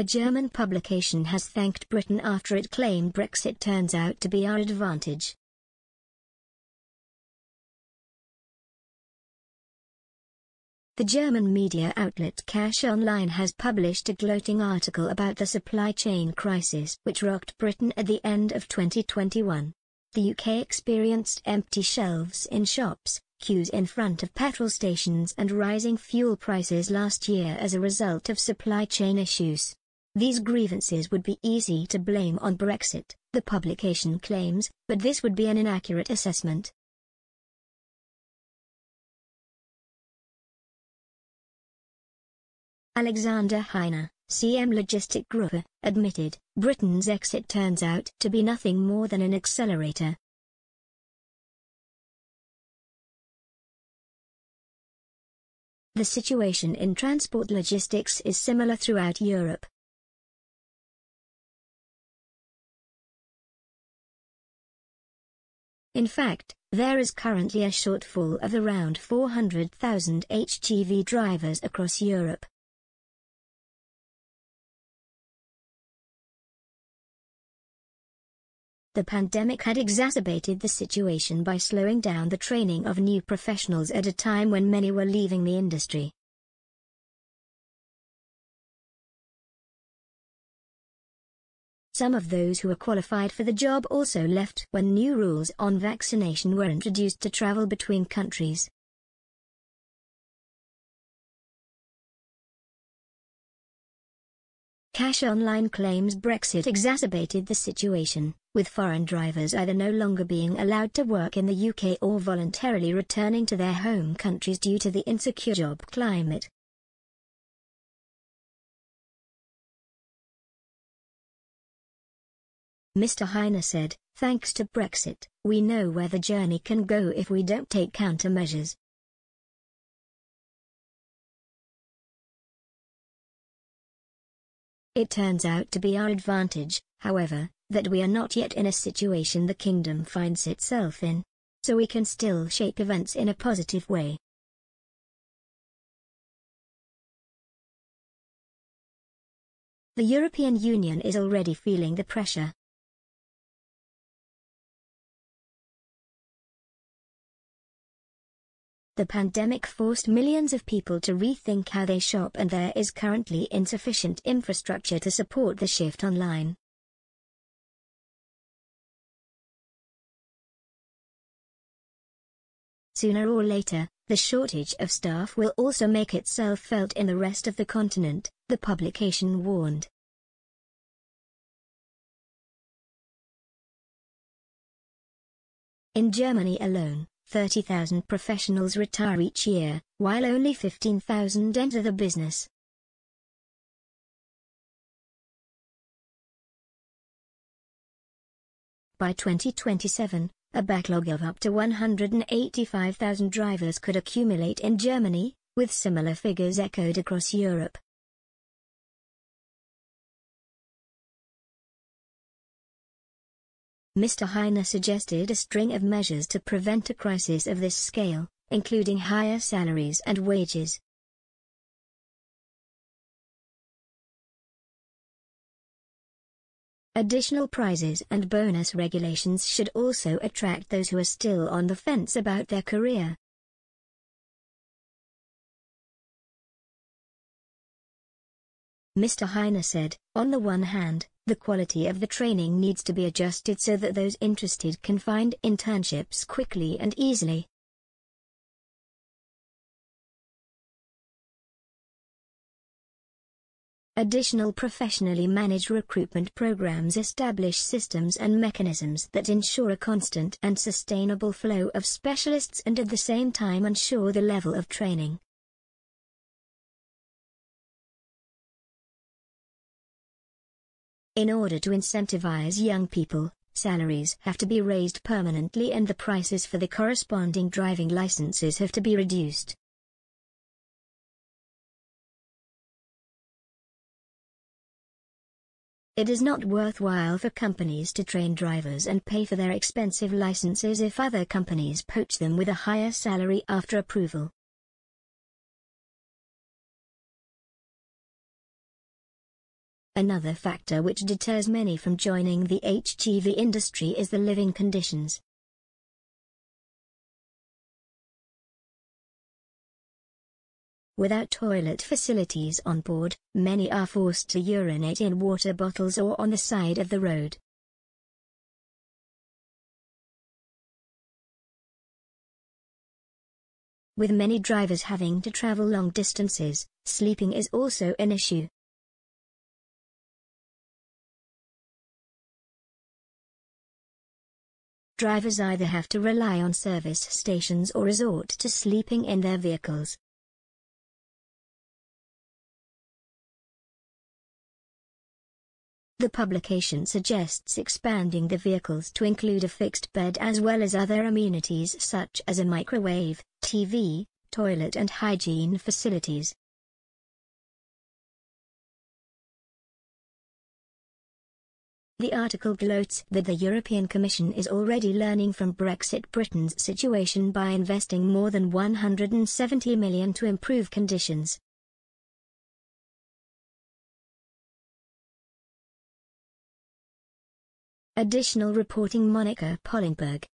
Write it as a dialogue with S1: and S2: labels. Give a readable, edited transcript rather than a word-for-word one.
S1: A German publication has thanked Britain after it claimed Brexit turns out to be our advantage. The German media outlet Cash Online has published a gloating article about the supply chain crisis which rocked Britain at the end of 2021. The UK experienced empty shelves in shops, queues in front of petrol stations and rising fuel prices last year as a result of supply chain issues. These grievances would be easy to blame on Brexit, the publication claims, but this would be an inaccurate assessment. Alexander Heine, CM Logistic Group, admitted, Britain's exit turns out to be nothing more than an accelerator. The situation in transport logistics is similar throughout Europe. In fact, there is currently a shortfall of around 400,000 HGV drivers across Europe. The pandemic had exacerbated the situation by slowing down the training of new professionals at a time when many were leaving the industry. Some of those who were qualified for the job also left when new rules on vaccination were introduced to travel between countries. Cash Online claims Brexit exacerbated the situation, with foreign drivers either no longer being allowed to work in the UK or voluntarily returning to their home countries due to the insecure job climate. Mr. Heine said, "Thanks to Brexit, we know where the journey can go if we don't take countermeasures. It turns out to be our advantage, however, that we are not yet in a situation the kingdom finds itself in. So we can still shape events in a positive way." The European Union is already feeling the pressure. The pandemic forced millions of people to rethink how they shop, and there is currently insufficient infrastructure to support the shift online. Sooner or later, the shortage of staff will also make itself felt in the rest of the continent, the publication warned. In Germany alone, 30,000 professionals retire each year, while only 15,000 enter the business. By 2027, a backlog of up to 185,000 drivers could accumulate in Germany, with similar figures echoed across Europe. Mr. Heine suggested a string of measures to prevent a crisis of this scale, including higher salaries and wages. Additional prizes and bonus regulations should also attract those who are still on the fence about their career. Mr. Heine said, "On the one hand, the quality of the training needs to be adjusted so that those interested can find internships quickly and easily. Additional professionally managed recruitment programs establish systems and mechanisms that ensure a constant and sustainable flow of specialists and at the same time ensure the level of training. In order to incentivize young people, salaries have to be raised permanently and the prices for the corresponding driving licenses have to be reduced. It is not worthwhile for companies to train drivers and pay for their expensive licenses if other companies poach them with a higher salary after approval. Another factor which deters many from joining the HGV industry is the living conditions. Without toilet facilities on board, many are forced to urinate in water bottles or on the side of the road. With many drivers having to travel long distances, sleeping is also an issue. Drivers either have to rely on service stations or resort to sleeping in their vehicles. The publication suggests expanding the vehicles to include a fixed bed as well as other amenities such as a microwave, TV, toilet and hygiene facilities. The article gloats that the European Commission is already learning from Brexit Britain's situation by investing more than £170 million to improve conditions. Additional reporting: Monica Pollingberg.